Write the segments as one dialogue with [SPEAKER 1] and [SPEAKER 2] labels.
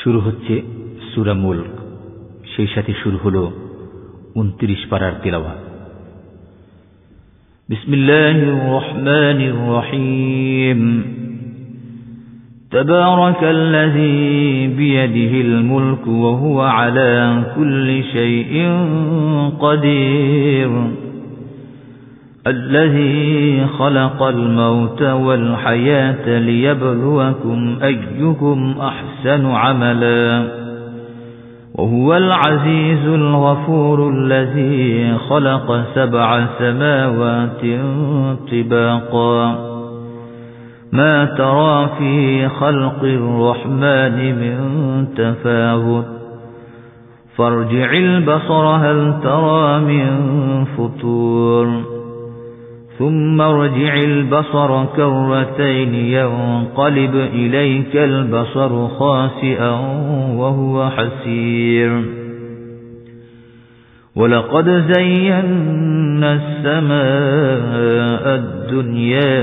[SPEAKER 1] শুরু হচ্ছে সূরা মুলক, সেই সাথে শুরু হলো 29 পারার তিলাওয়াত। বিসমিল্লাহির রহমানির রহিম। তাবারাকাল্লাযী বিয়াদিহিল মুলকু ওয়া হুয়া আলা কুল্লি শাইইন কাদির। الذي خلق الموت والحياة ليبلوكم أيكم أحسن عملا وهو العزيز الغفور الذي خلق 7 سماوات طباقا ما ترى في خلق الرحمن من تفاوت فارجع البصر هل ترى من فطور ثم ارجع البصر كرتين ينقلب إليك البصر خاسئا وهو حسير ولقد زينا السماء الدنيا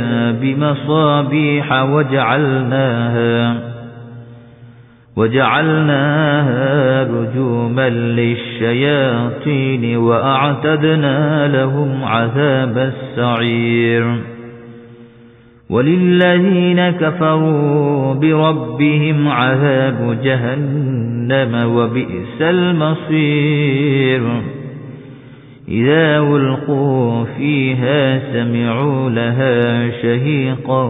[SPEAKER 1] بمصابيح وجعلناها رجوما للشياطين وأعتدنا لهم عذاب السعير وللذين كفروا بربهم عذاب جهنم وبئس المصير إذا ألقوا فيها سمعوا لها شهيقا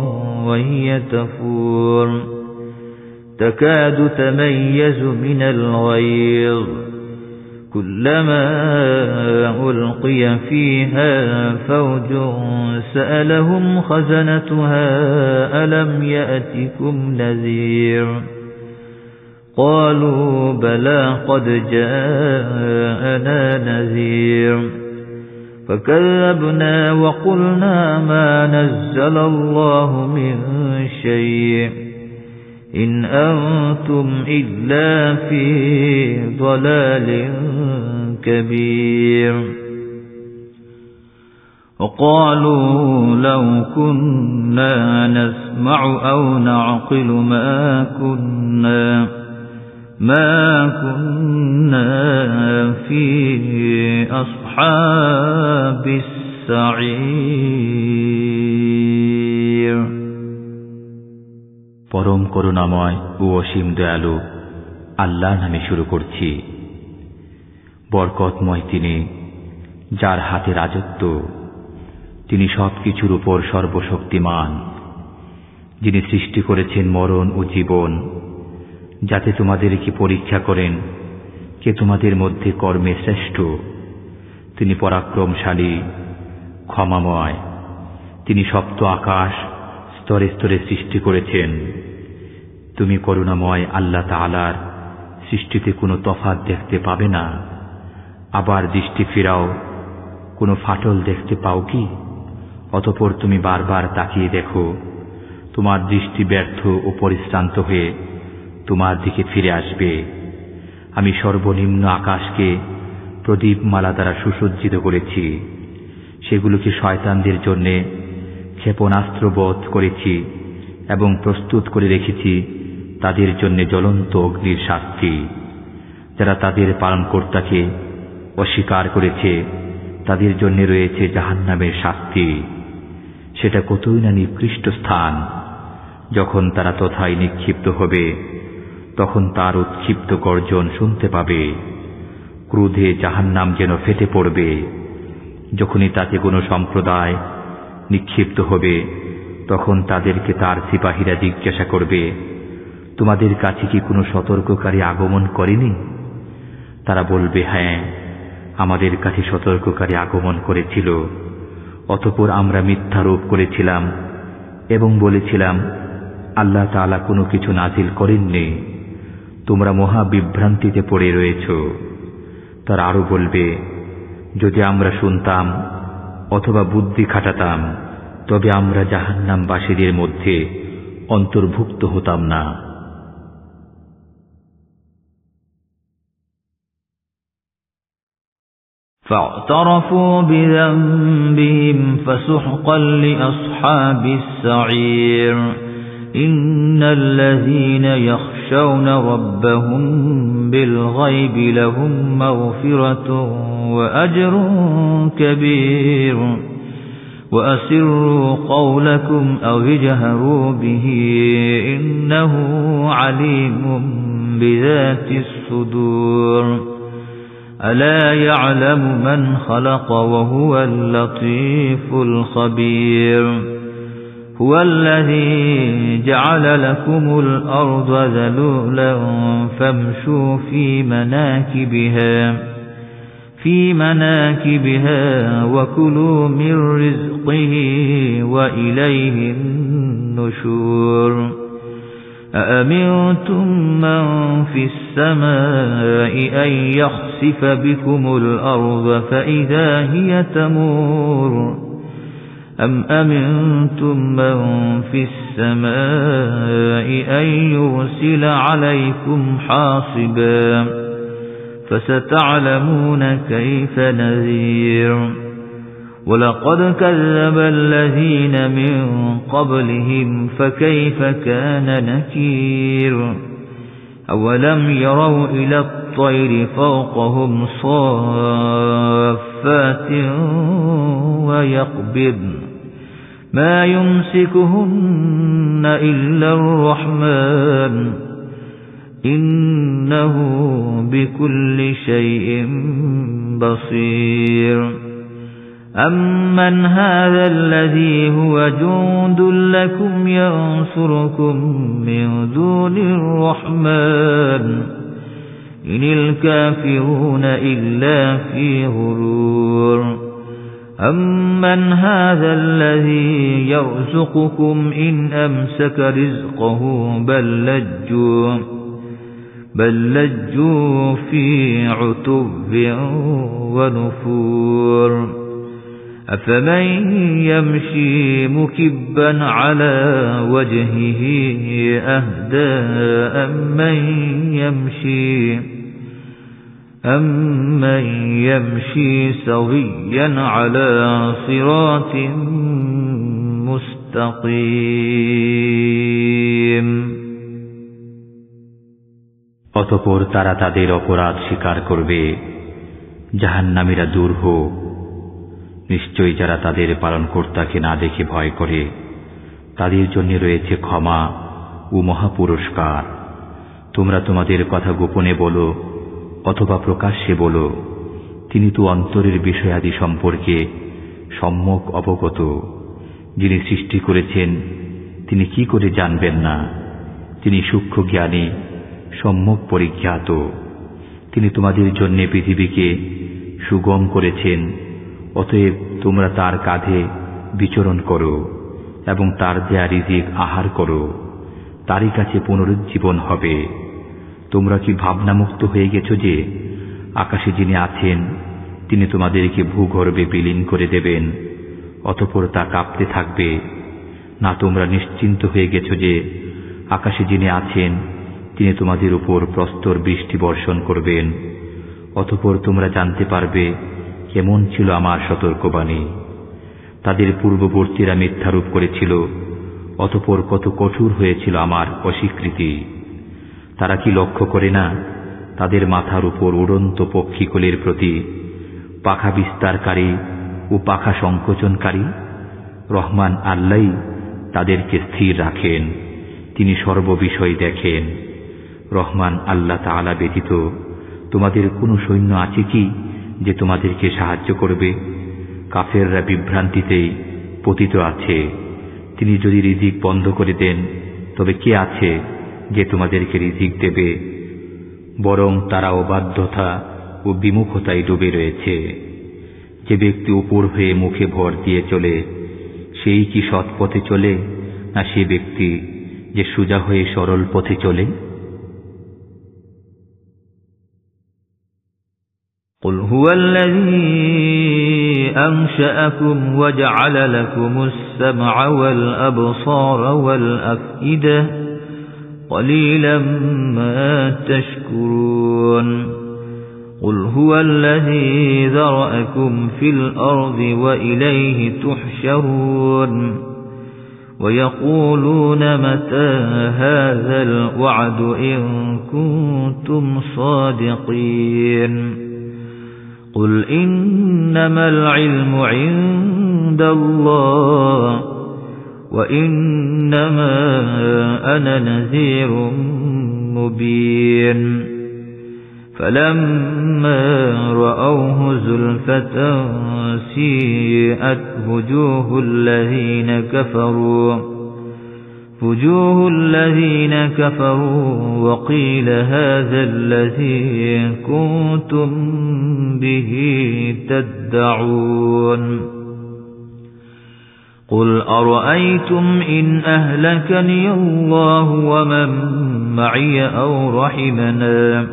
[SPEAKER 1] وهي تفور تكاد تميز من الغيظ كلما ألقي فيها فوج سألهم خزنتها ألم يأتكم نذير قالوا بلى قد جاءنا نذير فكذبنا وقلنا ما نزل الله من شيء إن أنتم إلا في ضلال كبير وقالوا لو كنا نسمع أو نعقل ما كنا في أصحاب السعير পরম করুণাময় ও অসীম দয়ালু আল্লাহর নামে শুরু করছি। বরকতময় তিনি, যার হাতে রাজত্ব, তিনি সবকিছুর উপর সর্বশক্তিমান, যিনি সৃষ্টি করেছেন মরণ ও জীবন, যাতে তোমাদেরকে পরীক্ষা করেন কে তোমাদের মধ্যে কর্মে শ্রেষ্ঠ। তিনি পরাক্রমশালী, ক্ষমাময়। তিনি সপ্ত আকাশ স্তরে স্তরে সৃষ্টি করেছেন। তুমি করুণাময় আল্লাহ তাআলার সৃষ্টিতে কোনো তফাৎ দেখতে পাবে না। আবার দৃষ্টি ফিরাও, কোনো ফাটল দেখতে পাও কি? অতঃপর তুমি বারবার তাকিয়ে দেখো, তোমার দৃষ্টি ব্যর্থ ও পরিশ্রান্ত হয়ে তোমার দিকে ফিরে আসবে। আমি সর্বনিম্ন আকাশকে প্রদীপমালা দ্বারা সুসজ্জিত করেছি, সেগুলোকে শয়তানদের জন্যে ক্ষেপণাস্ত্রবৎ করেছি এবং প্রস্তুত করে রেখেছি তাদের জন্য জ্বলন্ত অগ্নির শাস্তি। যারা তাদের পালনকর্তাকে অস্বীকার করেছে তাদের জন্য রয়েছে জাহান্নামের শাস্তি। সেটা কতই না নিকৃষ্ট স্থান। যখন তারা তথায় নিক্ষিপ্ত হবে তখন তার উৎক্ষিপ্ত গর্জন শুনতে পাবে। ক্রোধে জাহান্নাম যেন ফেটে পড়বে। যখনই তাতে কোনো সম্প্রদায় নিক্ষিপ্ত হবে তখন তাদেরকে তার সিপাহীরা জিজ্ঞাসা করবে, তোমাদের কাছে কি কোনো সতর্ককারী আগমন করেনি? তারা বলবে, হ্যাঁ, আমাদের কাছে সতর্ককারী আগমন করেছিল। অতঃপর আমরা মিথ্যারোপ করেছিলাম এবং বলেছিলাম আল্লাহ তাআলা কোনো কিছু নাজিল করেননি, তোমরা মহা বিভ্রান্তিতে পড়ে রয়েছ। তারা আরো বলবে, যদি আমরা শুনতাম অথবা বুদ্ধি খাটাতাম তবে আমরা জাহান্নামবাসীদের মধ্যে অন্তর্ভুক্ত হতাম না।
[SPEAKER 2] فاعترفوا بذنبهم فسحقا لأصحاب السعير إن الذين يخشون يخشون ربهم بالغيب لهم مغفرة وأجر كبير وأسروا قولكم أو اجهروا به إنه عليم بذات الصدور ألا يعلم من خلق وهو اللطيف الخبير هو الذي جعل لكم الأرض ذلولا فامشوا في مناكبها وكلوا من رزقه وإليه النشور أأمنتم من في السماء أن يخسف بكم الأرض فإذا هي تمور أم أمنتم من في السماء أن يرسل عليكم حاصبا فستعلمون كيف نذير ولقد كذب الذين من قبلهم فكيف كان نكير أولم يروا إلى الطير فوقهم صافات ويقبضن ما يمسكهن إلا الرحمن إنه بكل شيء بصير أمن هذا الذي هو جند لكم ينصركم من دون الرحمن إن الكافرون إلا في غرور أمن هذا الذي يرزقكم إن أمسك رزقه بل لجوا في عتب ونفور أفمن يمشي مكبا على وجهه أهدى أمن يمشي سويا على صراط مستقيم
[SPEAKER 1] অতঃপর তারা তাদের অপরাধ স্বীকার করবে জাহান্নামীরা দূর হোক নিশ্চয়ই যারা তাদের পালনকর্তাকে না দেখে ভয় করে তাদের জন্য রয়েছে ক্ষমা ও মহাপুরস্কার তোমরা তোমাদের কথা গোপনে বলো অথবা প্রকাশ্যে বলো তিনি তো অন্তরের বিষয়াদি সম্পর্কে সম্যক অবগত যিনি সৃষ্টি করেছেন তিনি কি করে জানবেন না তিনি সূক্ষ্ম জ্ঞানী সম্যক পরিজ্ঞাত তিনি তোমাদের জন্য পৃথিবীকে সুগম করেছেন অতএব তোমরা তার কাঁধে বিচরণ করো এবং তার দেয়া রিজিক আহার করো তারই কাছে পুনরুজ্জীবন হবে তোমরা কি ভাবনামুক্ত হয়ে গেছো যে আকাশে যিনি আছেন তিনি তোমাদেরকে ভূগর্ভে বিলীন করে দেবেন অতঃপর তা কাঁপতে থাকবে না তোমরা নিশ্চিন্ত হয়ে গেছো যে আকাশে যিনি আছেন তিনি তোমাদের উপর প্রস্তর বৃষ্টি বর্ষণ করবেন অতঃপর তোমরা জানতে পারবে কেমন ছিল আমার সতর্কবাণী তাদের পূর্ববর্তীরা মিথ্যারূপ করেছিল অতঃপর কত কঠোর হয়েছিল আমার অস্বীকৃতি তারা কি লক্ষ্য করে না তাদের মাথার উপর উড়ন্ত পক্ষীকুলের প্রতি পাখা বিস্তারকারী ও পাখা সংকোচনকারী রহমান আল্লাহই তাদেরকে স্থির রাখেন তিনি সর্ববিষয় দেখেন রহমান আল্লাহ তাআলা ব্যতীত তোমাদের কোনো সৈন্য আছে কি যে তোমাদেরকে সাহায্য করবে কাফেররা বিভ্রান্তিতেই পতিত আছে তিনি যদি রিজিক বন্ধ করে দেন তবে কে আছে যে তোমাদেরকে রিজিক দেবে বরং তারা অবাধ্যতা ও বিমুখতায় ডুবে রয়েছে যে ব্যক্তি উপর হয়ে মুখে ভর দিয়ে চলে সেই কি সৎ পথে চলে না সে ব্যক্তি যে সোজা হয়ে সরল পথে চলে
[SPEAKER 2] قل هو الذي أنشأكم وجعل لكم السمع والأبصار والأفئدة قليلا ما تشكرون قل هو الذي ذرأكم في الأرض وإليه تحشرون ويقولون متى هذا الوعد إن كنتم صادقين قل إنما العلم عند الله وإنما أنا نذير مبين فلما رأوه زلفة سيئت وجوه الذين كفروا وقيل هذا الذي كنتم به تدعون قل أرأيتم إن أهلكني الله ومن معي أو رحمنا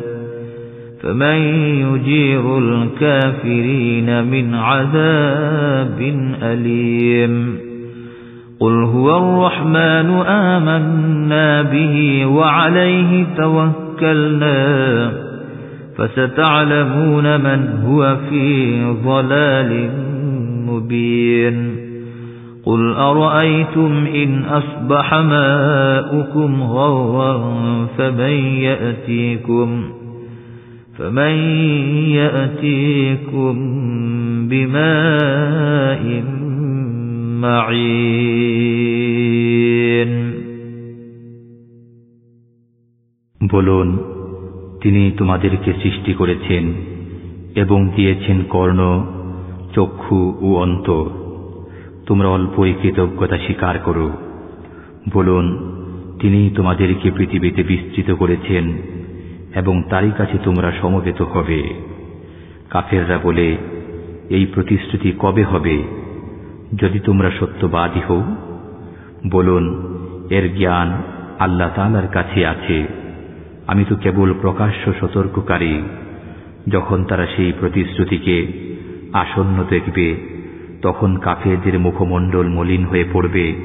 [SPEAKER 2] فمن يجير الكافرين من عذاب أليم قل هو الرحمن آمنا به وعليه توكلنا فستعلمون من هو في ضلال مبين قل أرأيتم إن أصبح ماؤكم غورا فمن يأتيكم بماء معين
[SPEAKER 1] বলুন তিনি তোমাদেরকে সৃষ্টি করেছেন এবং দিয়েছেন কর্ণ চক্ষু ও অন্তর তোমরা অল্পই কৃতজ্ঞতা স্বীকার করো বলুন তিনি তোমাদেরকে পৃথিবীতে বিস্তৃত করেছেন এবং তারই কাছে তোমরা সমবেত হবে কাফেররা বলে এই প্রতিশ্রুতি কবে হবে যদি তোমরা সত্যবাদী হও বলুন এর জ্ঞান আল্লাহ তাআলার কাছে আছে আমি তো কেবল প্রকাশ্য সতর্ককারী যখন তারা সেই প্রতিশ্রুতিকে আসন্ন দেখবে তখন কাফেরদের মুখমণ্ডল মলিন হয়ে পড়বে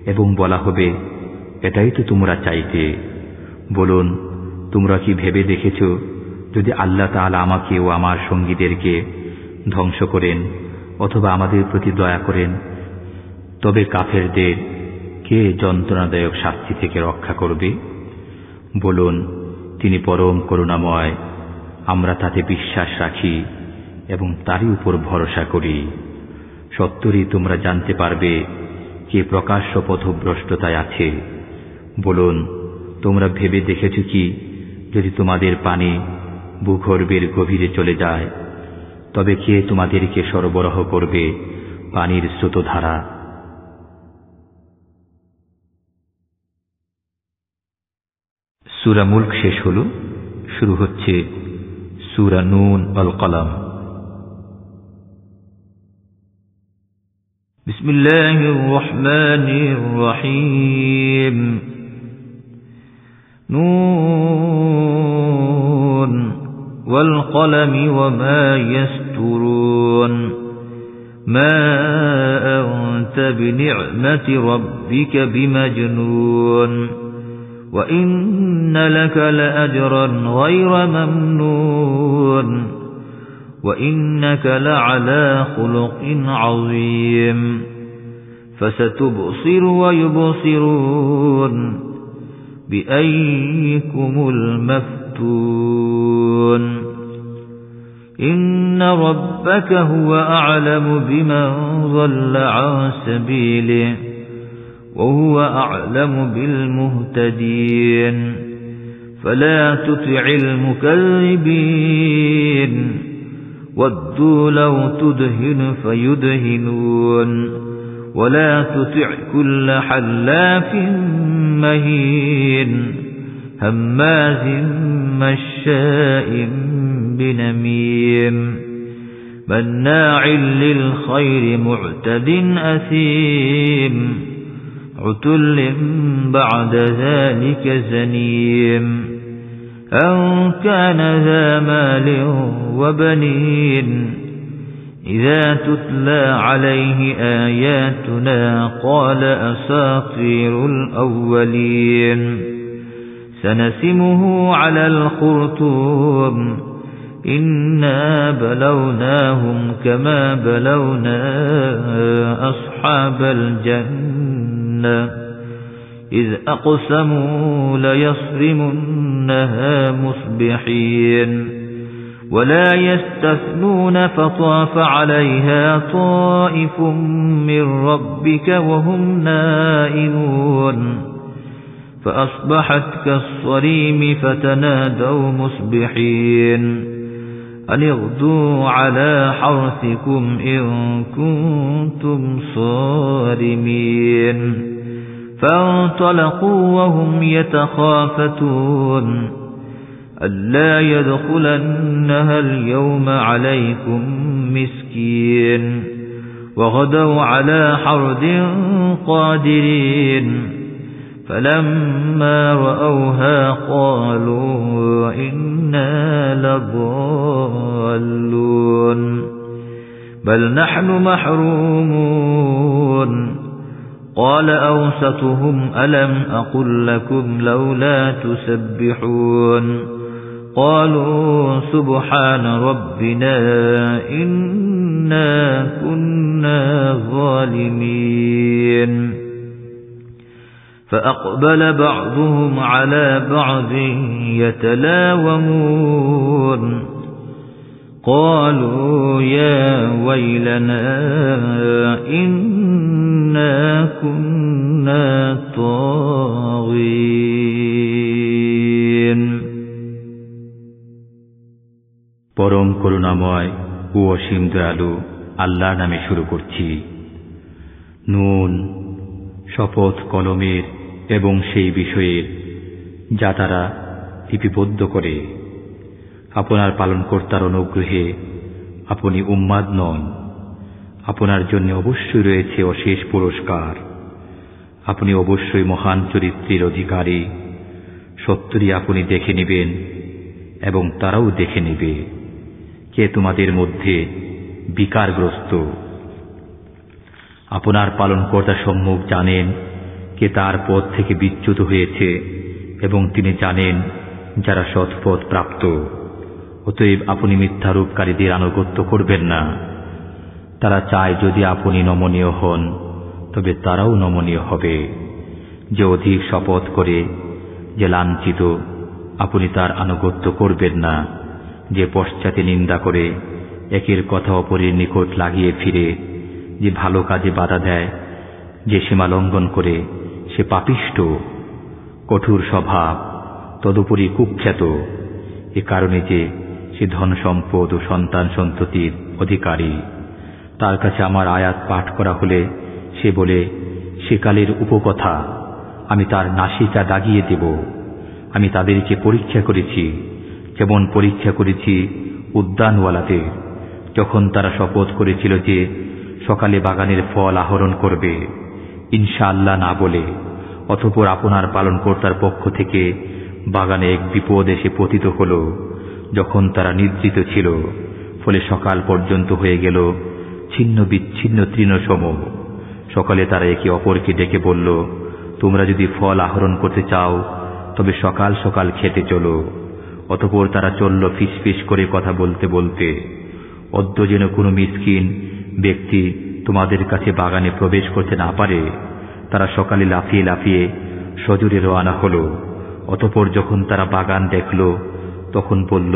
[SPEAKER 1] এবং বলা হবে এটাই তো তোমরা চাইতে বলুন তোমরা কি ভেবে দেখেছ যদি আল্লাহ তাআলা আমাকে ও আমার সঙ্গীদেরকে ধ্বংস করেন অথবা আমাদের প্রতি দয়া করেন তবে কাফেরদের কে যন্ত্রণাদায়ক শাস্তি থেকে রক্ষা করবে বলুন তিনি পরম করুণাময় আমরা তাতে বিশ্বাস রাখি এবং তারই উপর ভরসা করি সত্যই তোমরা জানতে পারবে কে প্রকাশ্য পথভ্রষ্টতায় আছে বলুন তোমরা ভেবে দেখেছ কি যদি তোমাদের পানি ভূগর্ভের গভীরে চলে যায় তবে কে তোমাদেরকে সরবরাহ করবে পানির স্রোতধারা সূরা মুলক শেষ হল শুরু হচ্ছে সূরা নুন আল কলম
[SPEAKER 2] বিসমিল্লাহির রহমানির রহিম নুন ওয়াল কলমি ওয়া মা ইয়াসতুরুন মা আনতা বিনি'মাতি রাব্বিকা বিমাজনুন وإن لك لأجرا غير ممنون وإنك لعلى خلق عظيم فستبصر ويبصرون بأيكم المفتون إن ربك هو أعلم بمن ضل عن سبيله وهو أعلم بالمهتدين فلا تطع المكذبين ودوا لو تدهن فيدهنون ولا تطع كل حلاف مهين هماز مشاء بنميم مناع للخير معتد أثيم عتل بعد ذلك زنيم أن كان ذا مال وبنين إذا تتلى عليه آياتنا قال أساطير الأولين سنسمه على الخرطوم إنا بلوناهم كما بلونا أصحاب الجنة إذ أقسموا ليصرمنها مصبحين ولا يستثنون فطاف عليها طائف من ربك وهم نائمون فأصبحت كالصريم فتنادوا مصبحين أن اغدوا على حرثكم إن كنتم صارمين فانطلقوا وهم يتخافتون ألا يدخلنها اليوم عليكم مسكين وغدوا على حرد قادرين فلما رأوها قالوا إنا لضالون بل نحن محرومون قال أوسطهم ألم أقل لكم لولا تسبحون قالوا سبحان ربنا إنا كنا ظالمين فأقبل بعضهم على بعض يتلاومون قالوا يا ويلنا إنا كنا طاغين
[SPEAKER 1] পরম করুণাময় ও অসীম দয়ালু আল্লাহর নামে শুরু করছি। নুন, শপথ কলমের এবং সেই বিষয়ের যা তারা লিপিবদ্ধ করে। আপনার পালনকর্তার অনুগ্রহে আপনি উম্মাদ নন। আপনার জন্য অবশ্যই রয়েছে অশেষ পুরস্কার। আপনি অবশ্যই মহান চরিত্রের অধিকারী। সত্যই আপনি দেখে নেবেন এবং তারাও দেখে নেবে কে তোমাদের মধ্যে বিকারগ্রস্ত। আপনার পালনকর্তা সম্মুখ জানেন কে তার পথ থেকে বিচ্যুত হয়েছে এবং তিনি জানেন যারা সৎপথ প্রাপ্ত। অতএব আপনি মিথ্যারূপকারীদের আনুগত্য করবেন না। তারা চায় যদি আপনি নমনীয় হন তবে তারাও নমনীয় হবে। যে অধিক শপথ করে, যে লাঞ্ছিত, আপনি তার আনুগত্য করবেন না। যে পশ্চাতে নিন্দা করে, একের কথা অপরের নিকট লাগিয়ে ফিরে, যে ভালো কাজে বাধা দেয়, যে সীমা লঙ্ঘন করে, সে পাপিষ্ঠ, কঠোর স্বভাব, তদুপরি কুখ্যাত। এ কারণে যে সে ধন সম্পদ ও সন্তান সন্ততির অধিকারী। তার কাছে আমার আয়াত পাঠ করা হলে সে বলে, সেকালের উপকথা, আমি তার নাসিকা দাগিয়ে দেব। আমি তাদেরকে পরীক্ষা করেছি যেমন পরীক্ষা করেছি উদ্যানওয়ালাদের, যখন তারা শপথ করেছিল যে সকালে বাগানের ফল আহরণ করবে, ইনশাআল্লাহ না বলে, অতঃপর আপনার পালনকর্তার পক্ষ থেকে বাগানে এক বিপদ এসে পতিত হল যখন তারা নিদ্রিত ছিল। ফলে সকাল পর্যন্ত হয়ে গেল ছিন্ন বিচ্ছিন্ন তৃণসম। সকালে তারা একে অপরকে ডেকে বলল, তোমরা যদি ফল আহরণ করতে চাও তবে সকাল সকাল খেতে চলো। অতঃপর তারা চলল ফিসফিস করে কথা বলতে বলতে। অদ্য যেন কোনো মিসকিন ব্যক্তি তোমাদের কাছে বাগানে প্রবেশ করতে না পারে। তারা সকালে লাফিয়ে লাফিয়ে সজোরে রওনা হল। অতঃপর যখন তারা বাগান দেখল তখন বলল,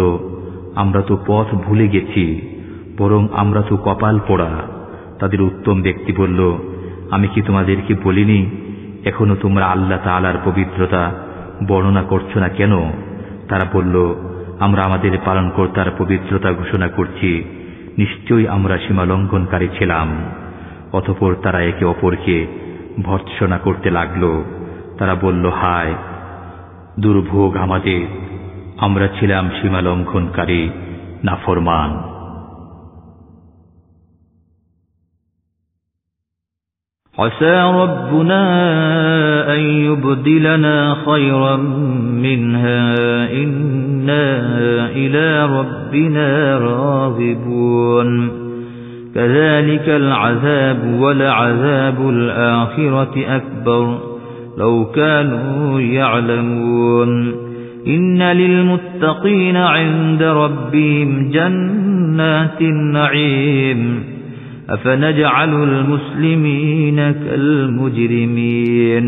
[SPEAKER 1] আমরা তো পথ ভুলে গেছি, বরং আমরা তো কপাল পোড়া। তাদের উত্তম ব্যক্তি বলল, আমি কি তোমাদেরকে বলিনি এখনো তোমরা আল্লাহ তাআলার পবিত্রতা বর্ণনা করছো না কেন? তারা বলল, আমরা আমাদের পালনকর্তার পবিত্রতা ঘোষণা করছি, নিশ্চয়ই আমরা সীমা লঙ্ঘনকারী ছিলাম। অতঃপর তারা একে অপরকে ভর্ৎসনা করতে লাগল। তারা বলল, হায় দুর্ভোগ আমাদের, আমরা ছিলাম সীমা লঙ্ঘনকারী, নাফরমান।
[SPEAKER 2] عسى ربنا أن يبدلنا خيرا منها إنا إلى ربنا راغبون كذلك العذاب ولعذاب الآخرة أكبر لو كانوا يعلمون إن للمتقين عند ربهم جنات النعيم أفنجعل المسلمين كالمجرمين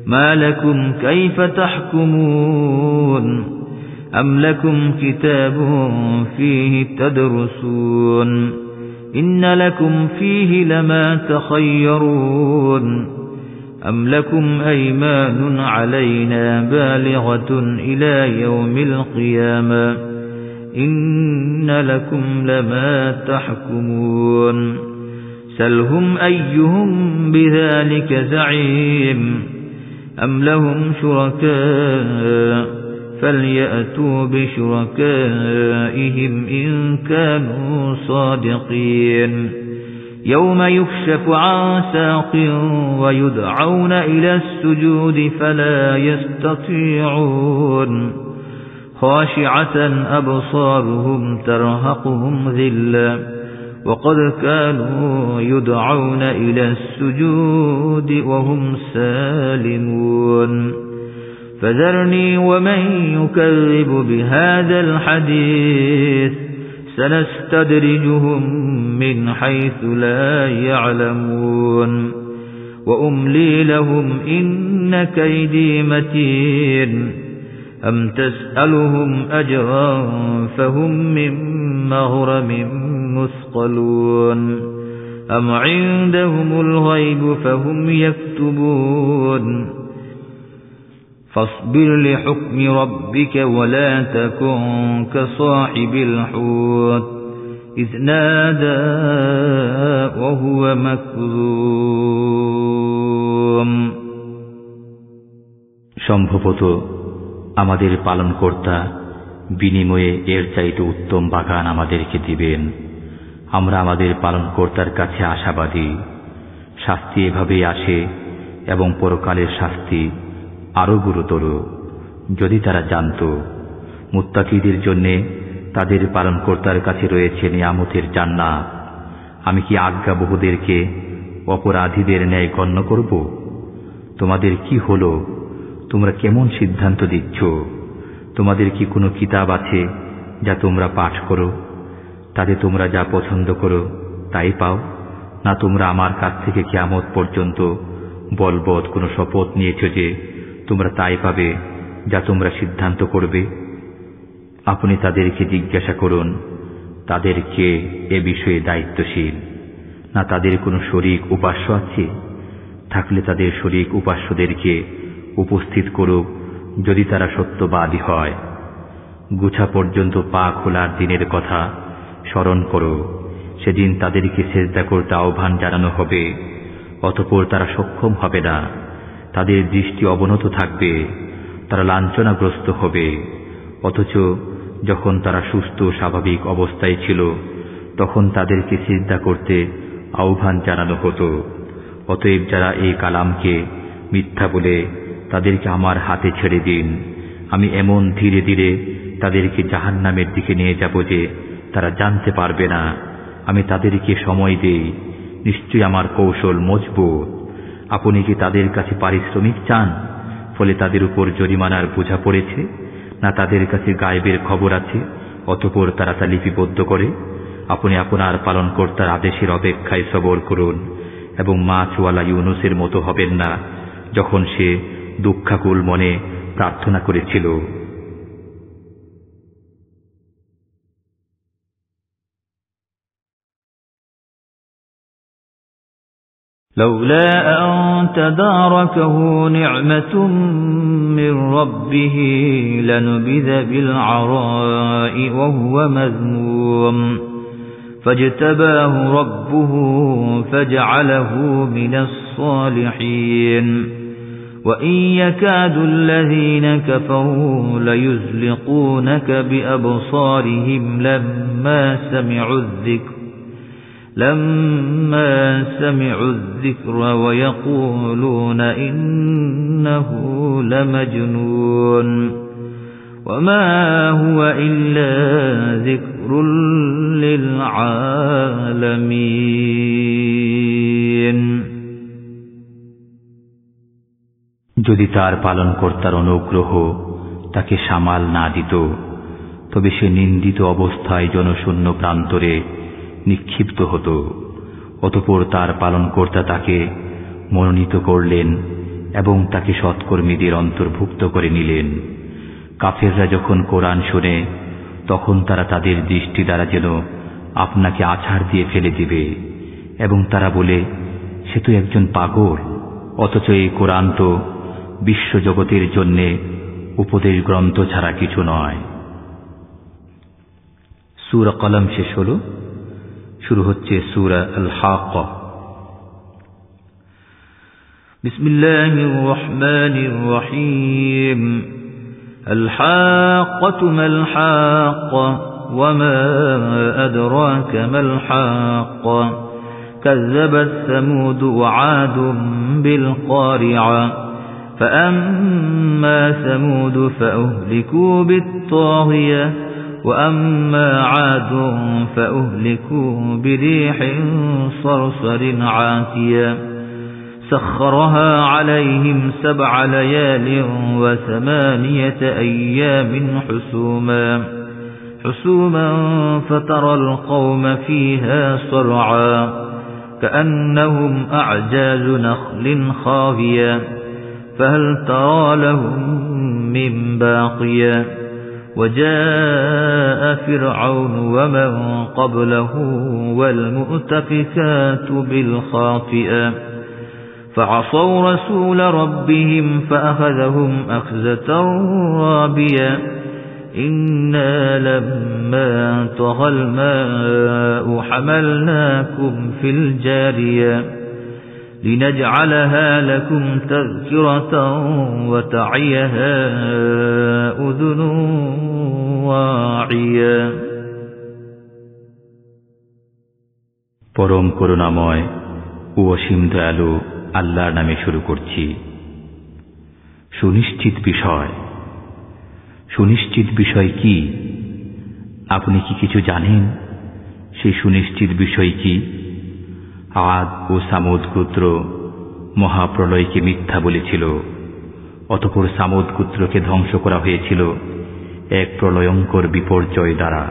[SPEAKER 2] ما لكم كيف تحكمون أم لكم كتاب فيه تدرسون إن لكم فيه لما تخيرون أم لكم أيمان علينا بالغة إلى يوم القيامة إن لكم لما تحكمون سلهم أيهم بذلك زعيم أم لهم شركاء فليأتوا بشركائهم إن كانوا صادقين يوم يكشف عن ساق ويدعون إلى السجود فلا يستطيعون خاشعة أبصارهم ترهقهم ذلة وقد كانوا يدعون إلى السجود وهم سالمون فذرني ومن يكذب بهذا الحديث سنستدرجهم من حيث لا يعلمون وأملي لهم إن كيدي متين أم تسألهم أجرا فهم من مغرم مثقلون أم عندهم الغيب فهم يكتبون فاصبر لحكم ربك ولا تكن كصاحب الحوت إذ نادى وهو مكظوم
[SPEAKER 1] সম্ভবত আমাদের পালনকর্তা বিনিময়ে এর চাইতে উত্তম বাগান আমাদেরকে দিবেন। আমরা আমাদের পালনকর্তার কাছে আশাবাদী। শাস্তি এভাবেই আসে এবং পরকালের শাস্তি আরো গুরুতর। যদি তারা জানত, মুত্তাকিদের জন্য তাদের পালনকর্তার কাছে রয়েছে নিয়ামতের জান্নাত। আমি কি আজ্ঞাবহদেরকে অপরাধীদের ন্যায় গণ্য করব? তোমাদের কি হলো? তোমরা কেমন সিদ্ধান্ত দিচ্ছ? তোমাদের কি কোনো কিতাব আছে যা তোমরা পাঠ করো? তাতে তোমরা যা পছন্দ করো তাই পাও? না তোমরা আমার কাছ থেকে কিয়ামত পর্যন্ত বলবৎ কোনো শপথ নিয়েছ যে তোমরা তাই পাবে যা তোমরা সিদ্ধান্ত করবে? আপনি তাদেরকে জিজ্ঞাসা করুন, তাদের কে এ বিষয়ে দায়িত্বশীল? না তাদের কোনো শরীক উপাস্য আছে? থাকলে তাদের শরীক উপাস্যদেরকে উপস্থিত করুক যদি তারা সত্যবাদী হয়। গুছা পর্যন্ত পা খোলার দিনের কথা স্মরণ করো। সেদিন তাদেরকে সেজদা করতে আহ্বান জানানো হবে, অতঃপর তারা সক্ষম হবে না। তাদের দৃষ্টি অবনত থাকবে, তারা লাঞ্ছনাগ্রস্ত হবে। অথচ যখন তারা সুস্থ স্বাভাবিক অবস্থায় ছিল তখন তাদেরকে সিজদা করতে আহ্বান জানানো হতো। অতএব যারা এই কালামকে মিথ্যা বলে তাদেরকে আমার হাতে ছেড়ে দিন। আমি এমন ধীরে ধীরে তাদেরকে জাহান্নামের দিকে নিয়ে যাব যে তারা জানতে পারবে না। আমি তাদেরকে সময় দেই, নিশ্চয়ই আমার কৌশল মজবুত। আপনি কি তাদের কাছে পারিশ্রমিক চান, ফলে তাদের উপর জরিমানার বোঝা পড়েছে? না তাদের কাছে গায়েবের খবর আছে, অতঃপর তারা তা লিপিবদ্ধ করে? আপনি আপনার পালনকর্তার আদেশের অপেক্ষায় সবর করুন এবং মাছওয়ালা ইউনুসের মতো হবেন না, যখন সে দুঃখাকুল মনে প্রার্থনা করেছিল।
[SPEAKER 2] لولا أن تداركه نعمة من ربه لنبذ بالعراء وهو مذموم فاجتباه ربه فجعله من الصالحين وإن يكاد الذين كفروا ليزلقونك بأبصارهم لما سمعوا الذكر ويقولون إنه لمجنون وما هو إلا ذكر للعالمين
[SPEAKER 1] যদি তার পালনকর্তার অনুগ্রহ তাকে সামাল না দিত, তবে সে নিন্দিত অবস্থায় জনশূন্য প্রান্তরে নিক্ষিপ্ত হতো। অতঃপর তার পালনকর্তা তাকে মনোনীত করলেন এবং তাকে সৎকর্মীদের অন্তর্ভুক্ত করে নিলেন। কাফেররা যখন কোরআন শোনে তখন তারা তাদের দৃষ্টি দ্বারা যেন আপনাকে আছাড় দিয়ে ফেলে দিবে এবং তারা বলে, সে তো একজন পাগল। অথচ এই কোরআন তো বিশ্বজগতের জন্য উপদেশ গ্রন্থ ছাড়া কিছু নয়। সূরা কলম শেষ হল, শুরু হচ্ছে সূরা আল হাক্কা।
[SPEAKER 2] বিসমিল্লাহির রহমানির রহিম। আল হাক্কাতু মাল হাক্কা ওয়া মা আদরাকা মাল হাক্কা كذبت ثمود وعاد بالقارعة فأما ثمود فأهلكوا بالطاغية وأما عاد فأهلكوا بريح صرصر عاتية سخرها عليهم 7 ليال و8 أيام حسوما فترى القوم فيها صرعا كأنهم أعجاز نخل خاوية فهل ترى لهم من باقية وجاء فرعون ومن قبله والمؤتفكات بالخاطئة فعصوا رسول ربهم فأخذهم أخذة رابية إنا لما طغى الماء حملناكم في الجارية لنجعلها لكم تذكرة وتعيها أذن واعية।
[SPEAKER 1] পরম করুণাময় ও অসীম দয়ালু আল্লাহর নামে শুরু করছি। সুনিশ্চিত বিষয়। সুনিশ্চিত বিষয় কি? আপনি কি কিছু জানেন? সেই সুনিশ্চিত বিষয় কি? আদ ও সামুদ গোত্র মহাপ্রলয়কে মিথ্যা বলেছিল, অতঃপর সামুদ গোত্রকে ধ্বংস করা হয়েছিল এক প্রলয়ঙ্কর বিপর্যয় দ্বারা,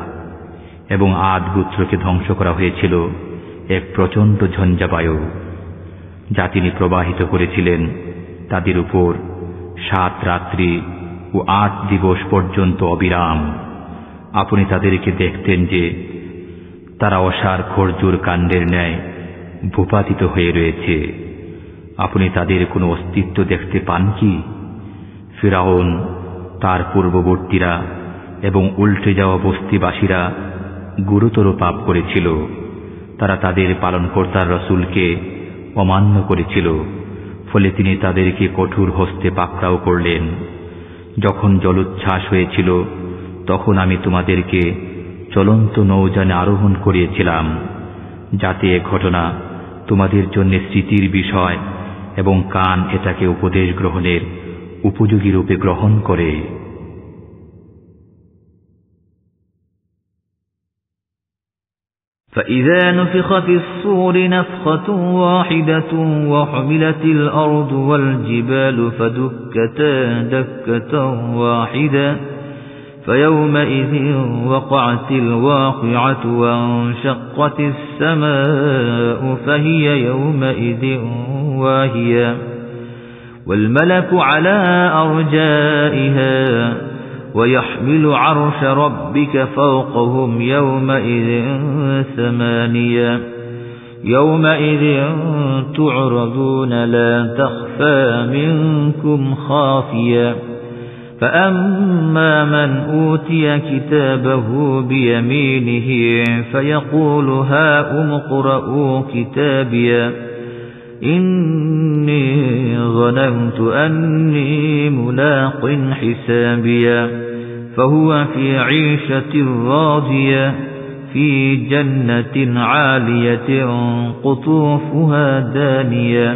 [SPEAKER 1] এবং আদ গোত্রকে ধ্বংস করা হয়েছিল এক প্রচণ্ড ঝঞ্ঝাবায়ু, যা তিনি প্রবাহিত করেছিলেন তাদের উপর 7 রাত্রি ও 8 দিবস পর্যন্ত অবিরাম। আপনি তাদেরকে দেখতেন যে তারা অসার খরজুর কাণ্ডের ন্যায় ভূপাতিত হয়ে রয়েছে। আপনি তাদের কোনো অস্তিত্ব দেখতে পান কি? ফিরআউন, তার পূর্ববর্তীরা এবং উল্টে যাওয়া বস্তিবাসীরা গুরুতর পাপ করেছিল। তারা তাদের পালনকর্তার রাসূলকে অমান্য করেছিল, ফলে তিনি তাদেরকে কঠোর হস্তে পাকড়াও করলেন। যখন জলোচ্ছ্বাস হয়েছিল তখন আমি তোমাদেরকে চলন্ত নৌযানে আরোহণ করিয়েছিলাম, যাতে এ ঘটনা তোমাদের জন্য স্মৃতির বিষয় এবং কান এটাকে উপদেশ গ্রহণের উপযোগী রূপে গ্রহণ করে।
[SPEAKER 2] فإذا نفخ في الصور نفخة واحدة وحملت الأرض والجبال فدكتا دكة واحدة فيومئذ وقعت الواقعة وانشقت السماء فهي يومئذ واهية والملك على أرجائها ويحمل عرش ربك فوقهم يومئذ 8 يومئذ تعرضون لا تخفى منكم خافية فأما من أوتي كتابه بيمينه فيقول هاؤم اقرءوا كتابيه إني ظننت أني ملاق حسابيه فهو في عيشة راضية في جنة عالية قطوفها دانية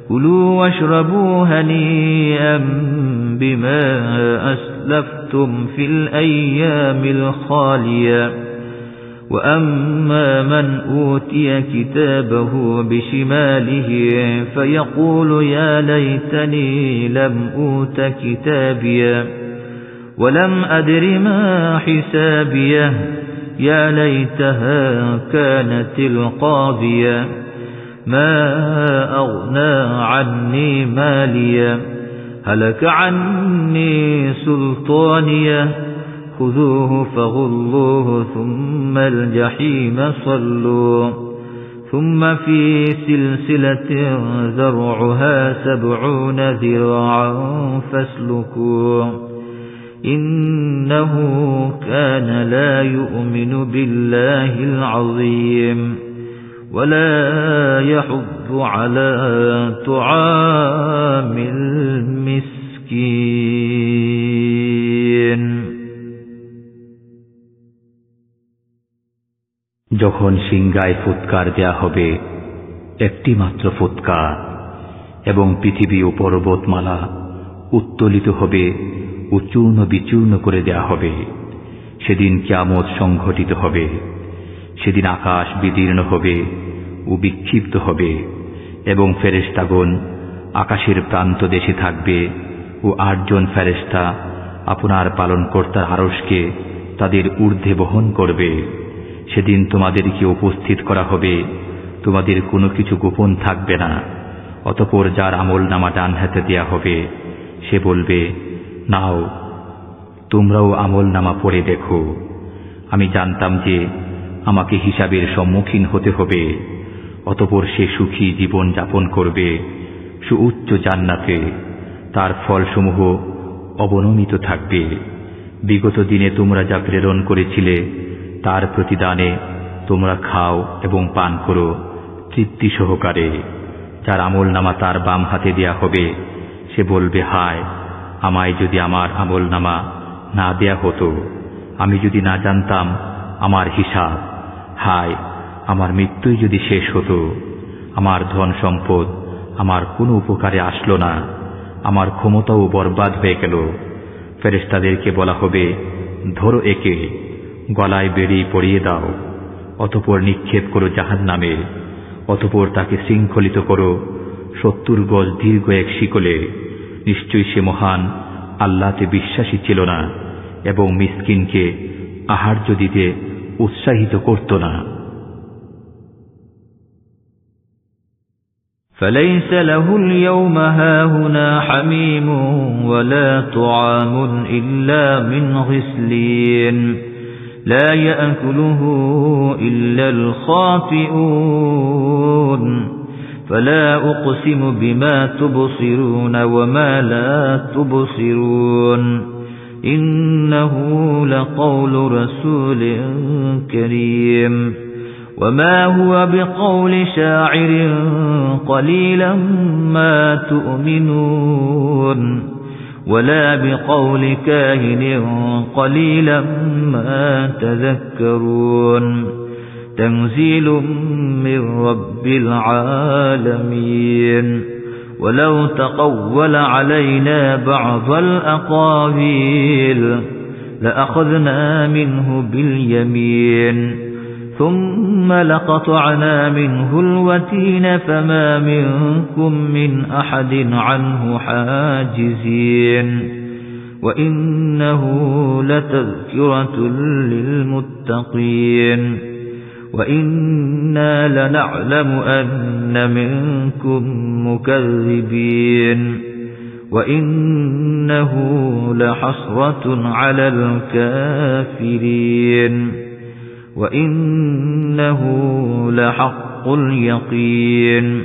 [SPEAKER 2] كلوا واشربوا هنيئا بما أسلفتم في الأيام الخالية وأما من أوتي كتابه بشماله فيقول يا ليتني لم أوت كتابيه ولم أدر ما حسابيه يا ليتها كانت القاضية ما أغنى عني ماليا هلك عني سلطانيا خذوه فغلوه ثم الجحيم صلوا ثم في سلسلة ذرعها 70 ذراعا فاسلكوه إنه كان لا يؤمن بالله العظيم ولا يحض على طعام المسكين
[SPEAKER 1] যখন সিংগায় ফুৎকার দেয়া হবে একটি মাত্র ফুৎকার এবং পৃথিবী ও পর্বতমালা উত্তোলিত হবে ও চূর্ণ বিচূর্ণ করে দেয়া হবে সেদিন কিয়ামত সংঘটিত হবে সেদিন আকাশ বিদীর্ণ হবে ও বিক্ষিপ্ত হবে এবং ফেরেশতাগণ আকাশের প্রান্ত দেশে থাকবে ও 8 জন ফেরেশতা আপনার পালনকর্তার আরশকে তাদের ঊর্ধ্বে বহন করবে সেদিন তোমাদেরকে উপস্থিত করা হবে তোমাদের কোনো কিছু গোপন থাকবে না অতঃপর যার আমলনামা ডান হাতে দেয়া হবে সে বলবে নাও তোমরাও আমলনামা পড়ে দেখো আমি জানতাম যে আমাকে হিসাবের সম্মুখীন হতে হবে অতঃপর সে সুখী জীবন যাপন করবে সুউচ্চ জান্নাতে তার ফলসমূহ অবনমিত থাকবে বিগত দিনে তোমরা যা প্রেরণ করেছিলে তার প্রতিদানে তোমরা খাও এবং পান করো তৃপ্তি সহকারে যার আমলনামা তার বাম হাতে দেয়া হবে সে বলবে হায় আমায় যদি আমার আমলনামা না দেয়া হতো আমি যদি না জানতাম আমার হিসাব হায় আমার মৃত্যুই যদি শেষ হতো আমার ধন সম্পদ আমার কোনো উপকারে আসলো না আমার ক্ষমতাও বরবাদ হয়ে গেল ফেরেশতাদেরকে বলা হবে ধরো একে গলায় বেড়ি পরিয়ে দাও অতঃপর নিক্ষেপ করো জাহান্নামে অতঃপর তাকে শৃঙ্খলিত করো 70 গজ দীর্ঘ এক শিকলে নিশ্চয়ই সে মহান আল্লাহতে বিশ্বাসী ছিল না এবং মিসকিনকে আহার্য দিতে উৎসাহিত করত না
[SPEAKER 2] فليس له اليوم هاهنا حميم ولا طعام إلا من غسلين لا يأكله إلا الخاطئون فلا أقسم بما تبصرون وما لا تبصرون إنه لقول رسول كريم وما هو بقول شاعر قليلا ما تؤمنون ولا بقول كاهن قليلا ما تذكرون تنزيل من رب العالمين ولو تقول علينا بعض الأقاويل لأخذنا منه باليمين ثم لقطعنا منه الوتين فما منكم من أحد عنه حاجزين وإنه لتذكرة للمتقين وإنا لنعلم أن منكم مكذبين وإنه لحسرة على الكافرين وإنه لحق اليقين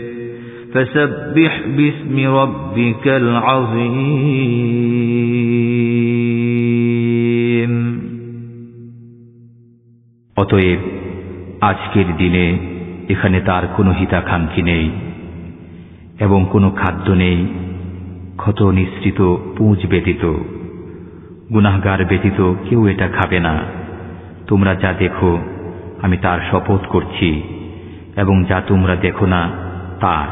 [SPEAKER 2] فسبح باسم ربك العظيم
[SPEAKER 1] অতএব আজকের দিনে এখানে তার কোনো হিতাকাঙ্ক্ষী নেই এবং কোনো খাদ্য নেই ক্ষত নিঃসৃত পুঁজ ব্যতীত গুনাহগার ব্যতীত কেউ এটা খাবে না তোমরা যা দেখো আমি তার শপথ করছি এবং যা তোমরা দেখো না তার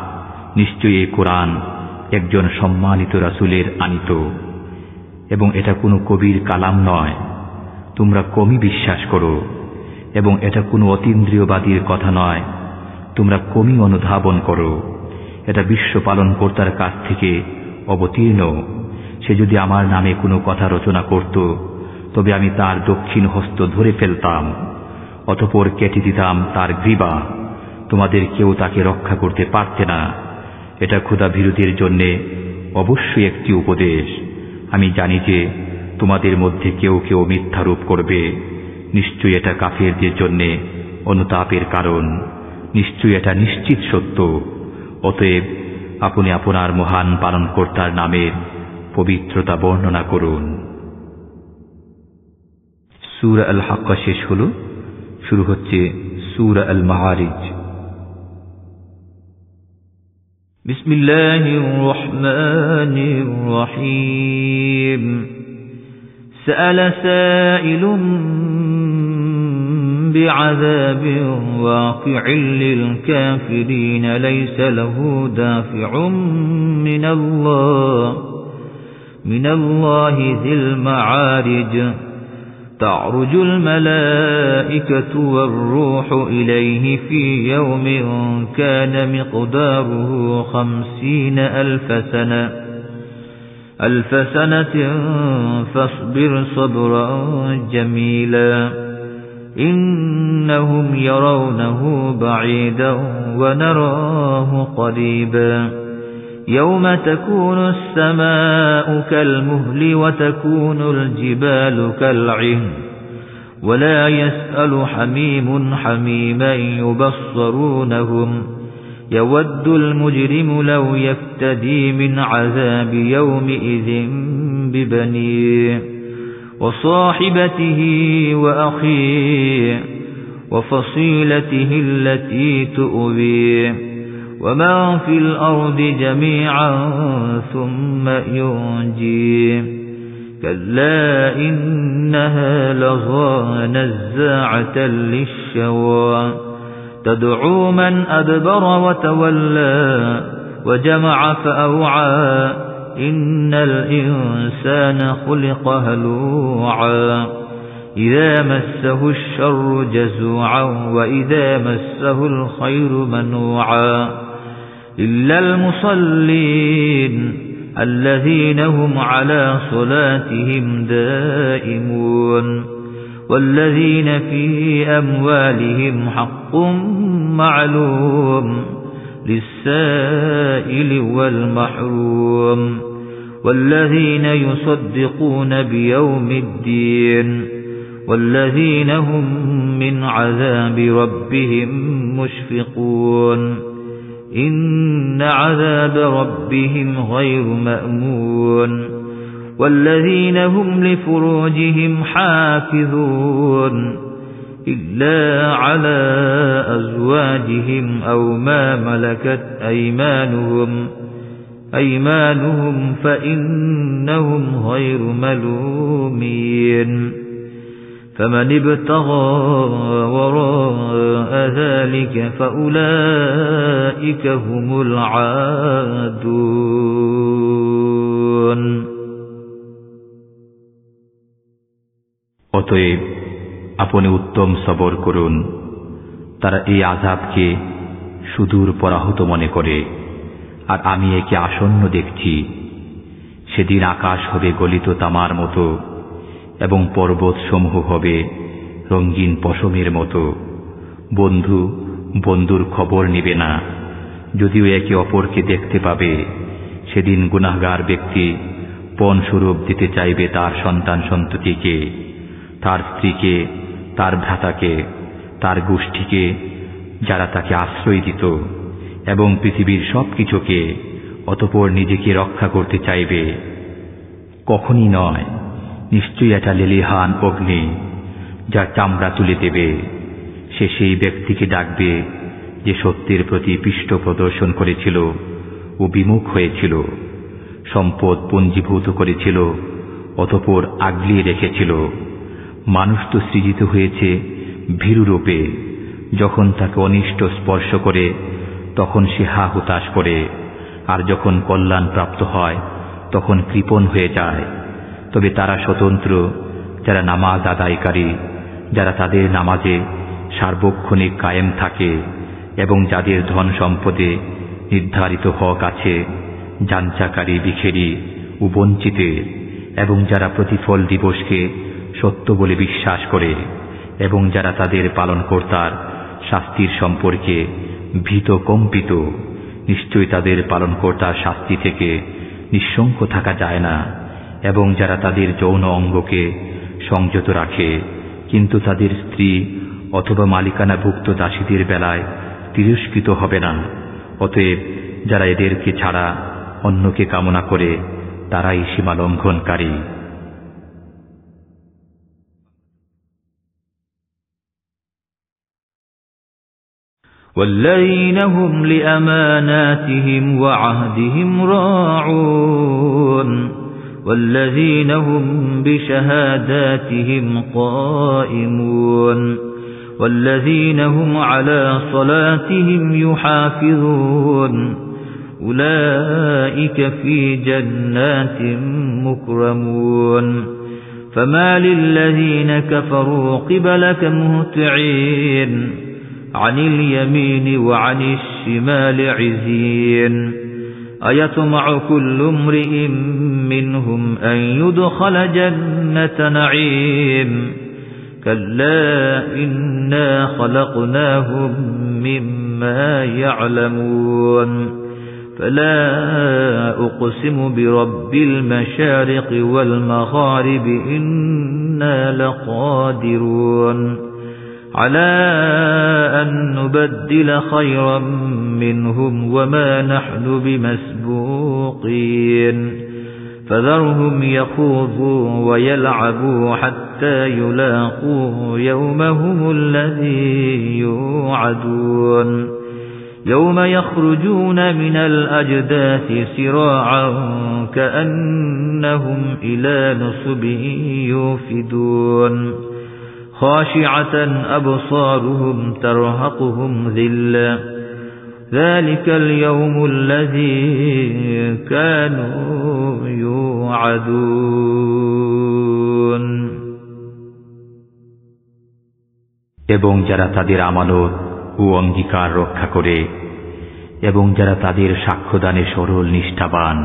[SPEAKER 1] নিশ্চয়ই এই কোরআন একজন সম্মানিত রাসূলের আনিত এবং এটা কোনো কবির কালাম নয় তোমরা কমই বিশ্বাস করো এবং এটা কোনো অতীন্দ্রিয়বাদীর কথা নয় তোমরা কমই অনুধাবন করো এটা বিশ্ব পালনকর্তার কাছ থেকে অবতীর্ণ সে যদি আমার নামে কোনো কথা রচনা করত তবে আমি তার দক্ষিণ হস্ত ধরে ফেলতাম অতঃপর কেটে দিতাম তার গ্রীবা তোমাদের কেউ তাকে রক্ষা করতে পারতে না। এটা খোদা ভীরুদের জন্য অবশ্যই একটি উপদেশ। আমি জানি যে তোমাদের মধ্যে কেউ কেউ মিথ্যারোপ করবে। নিশ্চয়ই এটা কাফেরদের জন্য অনুতাপের কারণ। নিশ্চয়ই এটা নিশ্চিত সত্য। অতএব আপনি আপনার মহান পালনকর্তার নামের পবিত্রতা বর্ণনা করুন। সূরা আল হাক্কা শেষ হল। শুরু হচ্ছে সূরা আল মাআরিজ।
[SPEAKER 2] বিসমিল্লাহির রহমানির রহিম। সাআলা সাইলুম بعذاب واقع للكافرين ليس له دافع من الله ذي المعارج تعرج الملائكة والروح إليه في يوم كان مقداره 50,000 سنة فاصبر صبرا جميلا إنهم يرونه بعيدا ونراه قريبا يوم تكون السماء كالمهل وتكون الجبال كالعهن ولا يسأل حميم حميما يبصرونهم يود المجرم لو يفتدي من عذاب يومئذ ببنيه وصاحبته وأخيه وفصيلته التي تؤويه ومن في الأرض جميعا ثم ينجيه كلا إنها لظى نزاعة للشوى تدعو من أدبر وتولى وجمع فأوعى إن الإنسان خلق هلوعا إذا مسه الشر جزوعا وإذا مسه الخير منوعا إلا المصلين الذين هم على صلاتهم دائمون والذين في أموالهم حق معلوم للسائل والمحروم والذين يصدقون بيوم الدين والذين هم من عذاب ربهم مشفقون إن عذاب ربهم غير مأمون والذين هم لفروجهم حافظون إلا على أزواجهم أو ما ملكت أيمانهم فإنهم غير ملومين فمن ابتغى وراء ذلك فأولئك هم العادون
[SPEAKER 1] অতএব আপনি উত্তম সবর করুন। তারা এই আযাবকে সুদূর পরাহত মনে করে, আর আমি একে আসন্ন দেখছি। সেদিন আকাশ হবে গলিত তামার মতো এবং পর্বত সমূহ হবে রঙিন পশমের মতো। বন্ধু বন্ধুর খবর নেবে না, যদিও একে অপরকে দেখতে পাবে। সেদিন গুনাহগার ব্যক্তি পণস্বরূপ দিতে চাইবে তার সন্তান সন্ততিকে, তার স্ত্রীকে, তার ভ্রাতাকে, তার গোষ্ঠীকে যারা তাকে আশ্রয় দিত, এবং পৃথিবীর সবকিছুকে। অতঃপর নিজেকে রক্ষা করতে চাইবে। কখনই নয়, নিশ্চয়ই এটা লেলিহান অগ্নি যা চামড়া তুলে দেবে। সে সেই ব্যক্তিকে ডাকবে যে সত্যের প্রতি পৃষ্ঠ প্রদর্শন করেছিল ও বিমুখ হয়েছিল, সম্পদ পুঞ্জীভূত করেছিল, অতঃপর আগলিয়ে রেখেছিল। মানুষ তো সৃজিত হয়েছে ভীরুরূপে। যখন তাকে অনিষ্ট স্পর্শ করে তখন সে হা হুতাশ করে, আর যখন কল্যাণ প্রাপ্ত হয় তখন কৃপণ হয়ে যায়। তবে তারা স্বতন্ত্র যারা নামাজ আদায়কারী, যারা তাদের নামাজে সার্বক্ষণিক কায়েম থাকে, এবং যাদের ধন সম্পদে নির্ধারিত হক আছে, যাঞ্চাকারী, বিখেরি ও বঞ্চিতের, এবং যারা প্রতিফল দিবসকে সত্য বলে বিশ্বাস করে, এবং যারা তাদের পালনকর্তার শাস্তির সম্পর্কে ভীত কম্পিত। নিশ্চয়ই তাদের পালনকর্তার শাস্তি থেকে নিঃশঙ্ক থাকা যায় না। এবং যারা তাদের যৌন অঙ্গকে সংযত রাখে কিন্তু তাদের স্ত্রী অথবা মালিকানাভুক্ত দাসীদের বেলায় তিরস্কৃত হবে না, অতএব যারা এদেরকে ছাড়া অন্যকে কামনা করে তারাই সীমা লঙ্ঘনকারী।
[SPEAKER 2] والذين هم لأماناتهم وعهدهم راعون والذين هم بشهاداتهم قائمون والذين هم على صلاتهم يحافظون أولئك في جنات مكرمون فما للذين كفروا قبلك مهطعين عن اليمين وعن الشمال عزين أيطمع كل امرئ منهم أن يدخل جنة نعيم كلا إنا خلقناهم مما يعلمون فلا أقسم برب المشارق والمغارب إنا لقادرون على أن نبدل خيرا منهم وما نحن بمسبوقين فذرهم يخوضوا ويلعبوا حتى يلاقوا يومهم الذي يوعدون يوم يخرجون من الأجداث سراعا كأنهم إلى نصب يوفدون خاشعة أبصارهم ترهقهم ذلة ذلك اليوم الذي كانوا يوعدون
[SPEAKER 1] এবং যারা তাদের আমানত ও অঙ্গীকার রক্ষা করে এবং যারা তাদের সাক্ষ্যদানে সরল নিষ্ঠাবান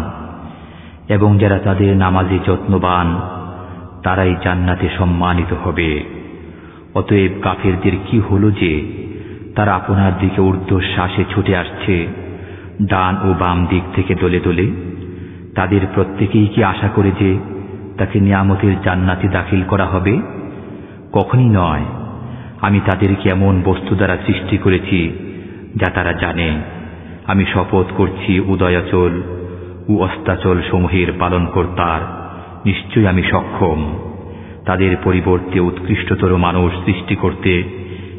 [SPEAKER 1] এবং যারা তাদের নামাজে যত্নবান তারাই জান্নাতে সম্মানিত হবে। অতএব কাফেরদের কি হলো যে তারা আপনার দিকে ঊর্ধ্বশ্বাসে ছুটে আসছে ডান ও বাম দিক থেকে দলে দলে? তাদের প্রত্যেকেই কি আশা করে যে তাকে নিয়ামতের জান্নাতে দাখিল করা হবে? কখনই নয়। আমি তাদেরকে এমন বস্তু দ্বারা সৃষ্টি করেছি যা তারা জানে। আমি শপথ করছি উদয়াচল ও অস্তাচল সমূহের পালনকর্তার, নিশ্চয়ই আমি সক্ষম তাদের পরিবর্তে উৎকৃষ্টতর মানুষ সৃষ্টি করতে,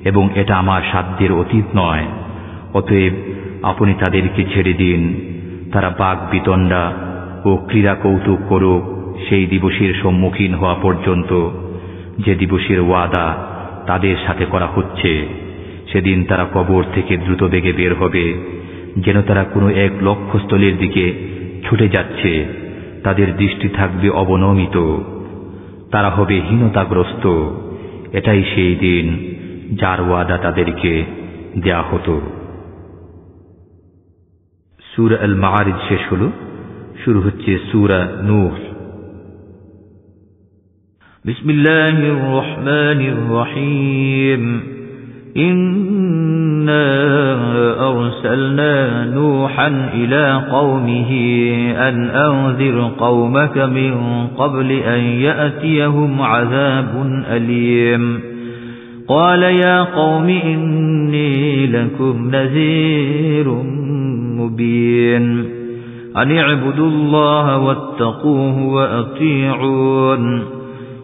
[SPEAKER 1] এবং এটা আমার সাধ্যের অতীত নয়। অতএব আপনি তাদেরকে ছেড়ে দিন, তারা বাক বিতণ্ডা ও ক্রীড়া কৌতুক করুক সেই দিবসের সম্মুখীন হওয়া পর্যন্ত, যে দিবসের ওয়াদা তাদের সাথে করা হচ্ছে। সেদিন তারা কবর থেকে দ্রুত বেগে বের হবে, যেন তারা কোনো এক লক্ষ্যস্থলের দিকে ছুটে যাচ্ছে। তাদের দৃষ্টি থাকবে অবনমিত, তারা হবে হীনতাগ্রস্ত। এটাই সেই দিন যার ওয়াদা তাদেরকে দেয়া হতো। সূরা আল মাআরিজ শেষ হলো, শুরু হচ্ছে সূরা নূহ।
[SPEAKER 2] বিসমিল্লাহির রহমানির রহিম। إنا أرسلنا نوحا إلى قومه أن أنذر قومك من قبل أن يأتيهم عذاب أليم قال يا قوم إني لكم نذير مبين أن اعبدوا الله واتقوه وأطيعون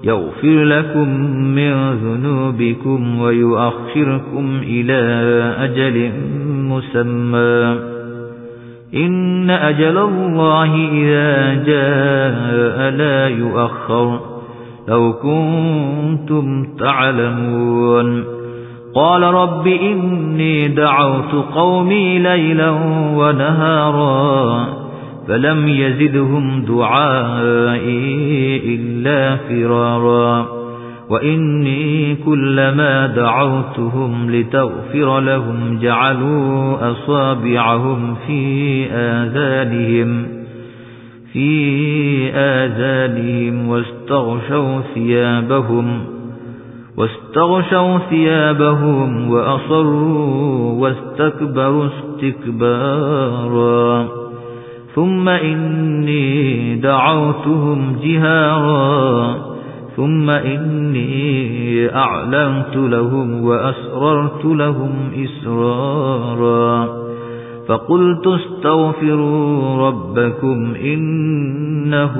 [SPEAKER 2] يغفر لكم من ذنوبكم ويؤخركم إلى أجل مسمى إن أجل الله إذا جاء لا يؤخر لو كنتم تعلمون قال رب إني دعوت قومي ليلا ونهارا فلم يزدهم دعائي إلا فرارا وإني كلما دعوتهم لتغفر لهم جعلوا أصابعهم في آذانهم واستغشوا ثيابهم واستغشوا ثيابهم وأصروا واستكبروا استكبارا ثم إني دعوتهم جهارا ثم إني أعلنت لهم وأسررت لهم إسرارا فقلت استغفروا ربكم إنه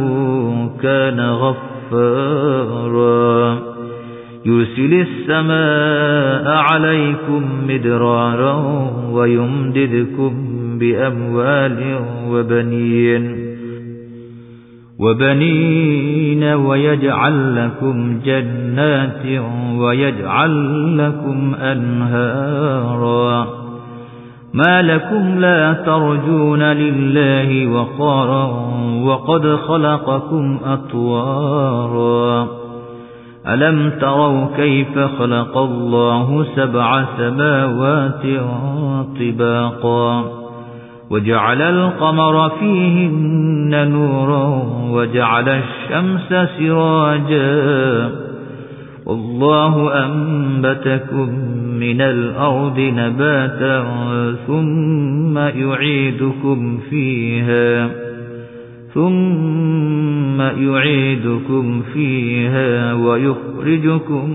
[SPEAKER 2] كان غفارا يرسل السماء عليكم مدرارا ويمددكم بأموال وبنين ويجعل لكم جنات ويجعل لكم أنهارا ما لكم لا ترجون لله وقارا وقد خلقكم أطوارا ألم تروا كيف خلق الله 7 سماوات طباقا وجعل القمر فيهن نورا وجعل الشمس سراجا والله أنبتكم من الأرض نباتا ثم يعيدكم فيها ويخرجكم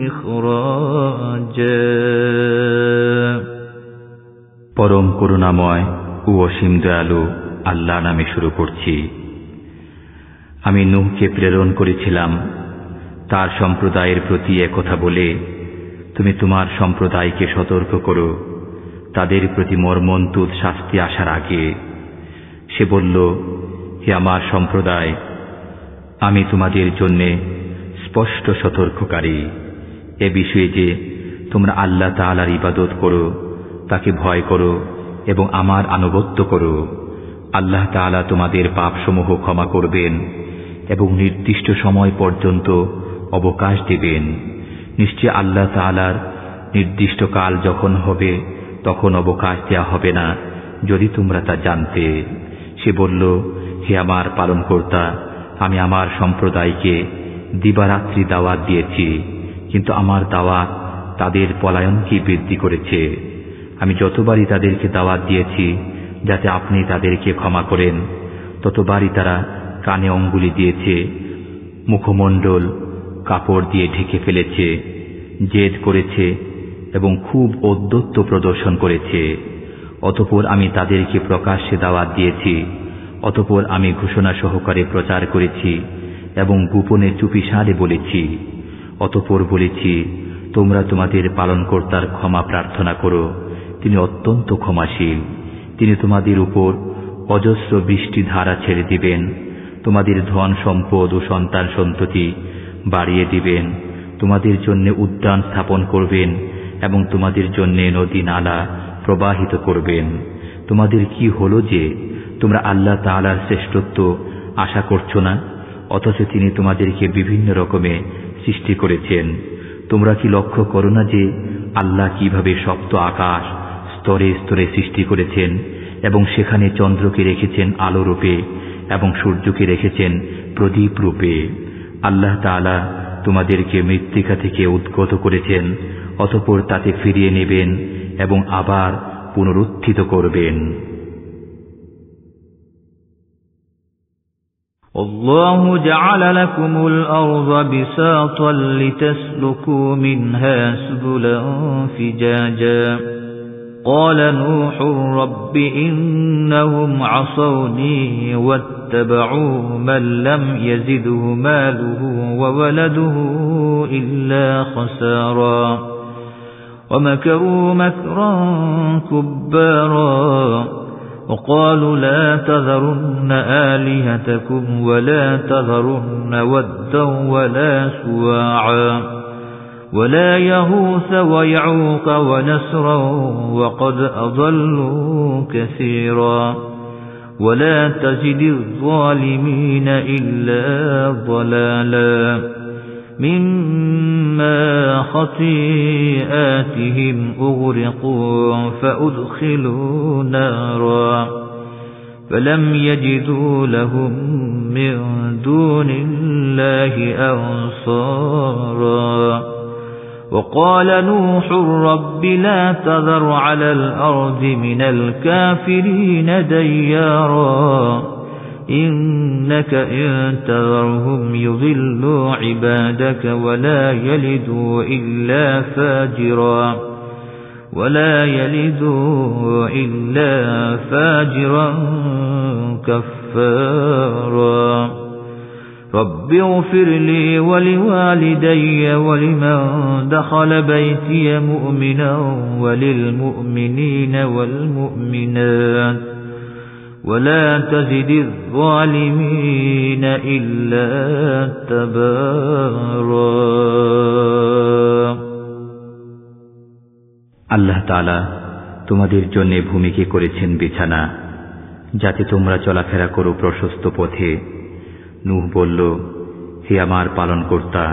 [SPEAKER 2] إخراجا
[SPEAKER 1] পরম করুণাময় ও অসীম দয়ালু আল্লাহ নামে শুরু করছি। আমি নূহকে প্রেরণ করেছিলাম তার সম্প্রদায়ের প্রতি একথা বলে, তুমি তোমার সম্প্রদায়কে সতর্ক করো তাদের প্রতি মর্মন্তুদ শাস্তি আসার আগে। সে বলল, হে আমার সম্প্রদায়, আমি তোমাদের জন্য স্পষ্ট সতর্ককারী এ বিষয়ে যে তোমরা আল্লাহ তাআলার ইবাদত করো, তাকে ভয় করো এবং আমার আনুগত্য করো। আল্লাহ তাআলা তোমাদের পাপসমূহ ক্ষমা করবেন এবং নির্দিষ্ট সময় পর্যন্ত অবকাশ দেবেন। নিশ্চয় আল্লাহ তাআলার নির্দিষ্ট কাল যখন হবে তখন অবকাশ দেওয়া হবে না, যদি তোমরা তা জানতে। সে বলল, হে আমার পালনকর্তা, আমি আমার সম্প্রদায়কে দিবারাত্রি দাওয়াত দিয়েছি, কিন্তু আমার দাওয়াত তাদের পলায়নকে বৃদ্ধি করেছে। আমি যতবারই তাদেরকে দাওয়াত দিয়েছি যাতে আপনি তাদেরকে ক্ষমা করেন, ততবারই তারা কানে অঙ্গুলি দিয়েছে, মুখমণ্ডল কাপড় দিয়ে ঢেকে ফেলেছে, জেদ করেছে এবং খুব ঔদ্ধত্য প্রদর্শন করেছে। অতঃপর আমি তাদেরকে প্রকাশ্যে দাওয়াত দিয়েছি, অতঃপর আমি ঘোষণা সহকারে প্রচার করেছি এবং গোপনে চুপিসারে বলেছি। অতঃপর বলেছি, তোমরা তোমাদের পালনকর্তার ক্ষমা প্রার্থনা করো, তিনি অত্যন্ত ক্ষমাশীল। তিনি তোমাদের উপর অজস্র বৃষ্টি ধারা ছেড়ে দিবেন, তোমাদের ধন সম্পদ ও সন্তান সন্ততি বাড়িয়ে দিবেন, তোমাদের জন্য উদ্যান স্থাপন করবেন এবং তোমাদের জন্য নদী নালা প্রবাহিত করবেন। তোমাদের কি হলো যে তোমরা আল্লাহ তাআলার শ্রেষ্ঠত্ব আশা করছো না, অথচ তিনি তোমাদেরকে বিভিন্ন রকমে সৃষ্টি করেছেন। তোমরা কি লক্ষ্য করো না যে আল্লাহ কিভাবে সপ্ত আকাশ স্তরে স্তরে সৃষ্টি করেছেন এবং সেখানে চন্দ্রকে রেখেছেন আলো রূপে এবং সূর্যকে রেখেছেন প্রদীপ রূপে। আল্লাহ তাআলা তোমাদেরকে মৃত্তিকা থেকে উদ্গত করেছেন, অতঃপর তাতে ফিরিয়ে নেবেন এবং আবার পুনরুত্থিত করবেন।
[SPEAKER 2] الله جعل لكم الأرض بساطا لتسلكوا منها سبلا فجاجا قال نوح رب إنهم عصوني واتبعوا من لم يزده ماله وولده إلا خسارا ومكروا مكرا كبارا وقالوا لا تذرن آلهتكم ولا تذرن ودا ولا سواعا ولا يغوث ويعوق ونسرا وقد أضلوا كثيرا ولا تزد الظالمين إلا ضلالا مما خطيئاتهم أغرقوا فأدخلوا نارا فلم يجدوا لهم من دون الله أنصارا وقال نوح رب لا تذر على الأرض من الكافرين ديارا إنك إن تذرهم يضلوا عبادك ولا يلدوا إلا فاجرا كفارا رب اغفر لي ولوالدي ولمن دخل بيتي مؤمنا وللمؤمنين والمؤمنات ولا تزد الظالمين إلا تبارا
[SPEAKER 1] আল্লাহ তাআলা তোমাদের জন্য ভূমিকে করেছেন বিছানা, যাতে তোমরা চলাফেরা করো প্রশস্ত পথে। নূহ বলল, হে আমার পালনকর্তা,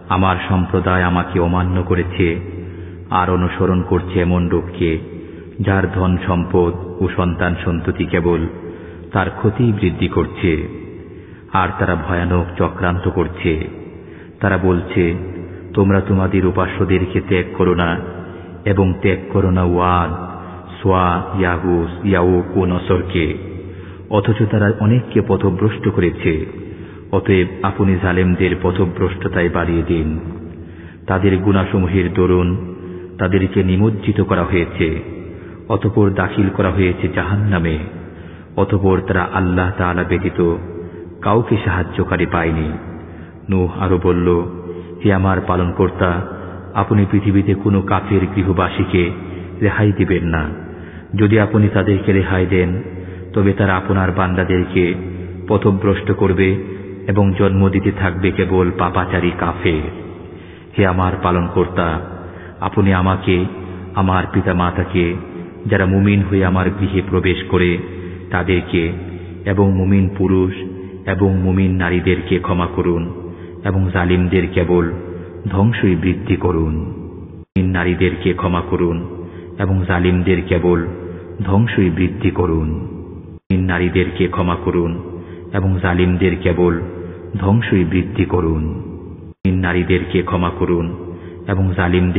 [SPEAKER 1] আমার সম্প্রদায় আমাকে অমান্য করেছে আর অনুসরণ করছে এমন লোককে যার ধন সম্পদ ও সন্তান সন্ততি কেবল তার ক্ষতি বৃদ্ধি করছে, আর তারা ভয়ানক চক্রান্ত করছে। তারা বলছে, তোমরা তোমাদের উপাস্যদেরকে ত্যাগ করো না এবং ত্যাগ করো না ওয়াদ, সোয়া, ইয়াগুস, ইয়াউক ও নসরকে, অথচ তারা অনেককে পথভ্রষ্ট করেছে। অতএব আপনি জালেমদের পথভ্রষ্টতায় বাড়িয়ে দিন। তাদের গুনাহসমূহের দরুন তাদেরকে নিমজ্জিত করা হয়েছে, অতঃপর দাখিল করা হয়েছে জাহান্নামে। অতঃপর তারা আল্লাহ তাআলা ব্যতীত কাউকে সাহায্যকারী পায়নি। নূহ আরো বলল, হে আমার পালনকর্তা, আপনি পৃথিবীতে কোনো কাফের গৃহবাসীকে রেহাই দিবেন না। যদি আপনি তাদেরকে রেহাই দেন, তবে তারা আপনার বান্দাদেরকে পথভ্রষ্ট করবে এবং জন্ম দিতে থাকবে কেবল পাপাচারী কাফের। হে আমার পালনকর্তা, আপনি আমাকে, আমার পিতামাতাকে, যারা মুমিন হয়ে আমার গৃহে প্রবেশ করে তাদেরকে এবং মুমিন পুরুষ এবং মুমিন নারীদেরকে ক্ষমা করুন এবং জালিমদের কেবল ধ্বংসই বৃদ্ধি করুন। মুমিন নারীদেরকে ক্ষমা করুন এবং জালিমদের কেবল ধ্বংসই বৃদ্ধি করুন। মুমিন নারীদেরকে ক্ষমা করুন এবং জালিমদের কেবল ধ্বংসই বৃদ্ধি করুন। মুমিন নারীদেরকে ক্ষমা করুন এবং জালিমদের